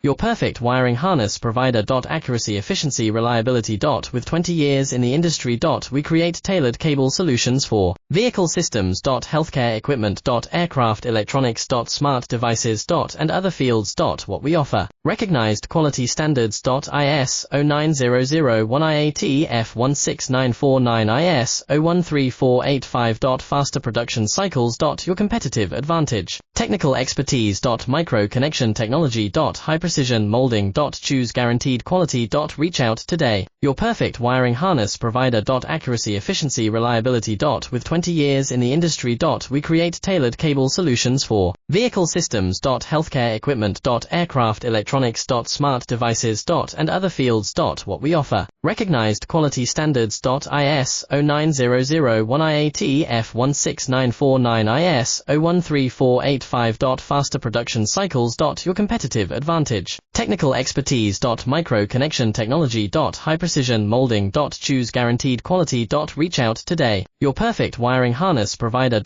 Your perfect wiring harness provider. Accuracy, efficiency, reliability. With 20 years in the industry. We create tailored cable solutions for vehicle systems. Healthcare equipment. Aircraft electronics. Smart devices. And other fields. What we offer. Recognized quality standards. IS 09001 IATF 16949 IS 013485. Faster production cycles. Your competitive advantage. Technical expertise. Micro connection technology. High precision molding. Choose guaranteed quality. Reach out today. Your perfect wiring harness provider. Accuracy, efficiency, reliability. With 20 years in the industry. We create tailored cable solutions for vehicle systems. Healthcare equipment. Aircraft electronics. Smart devices. And other fields. What we offer. Recognized quality standards. IS 09001 IATF 16949 IS 013485. Faster production cycles. Your competitive advantage. Technical expertise. Micro connection technology. High precision molding. Choose guaranteed quality. Reach out today. Your perfect wiring harness provider.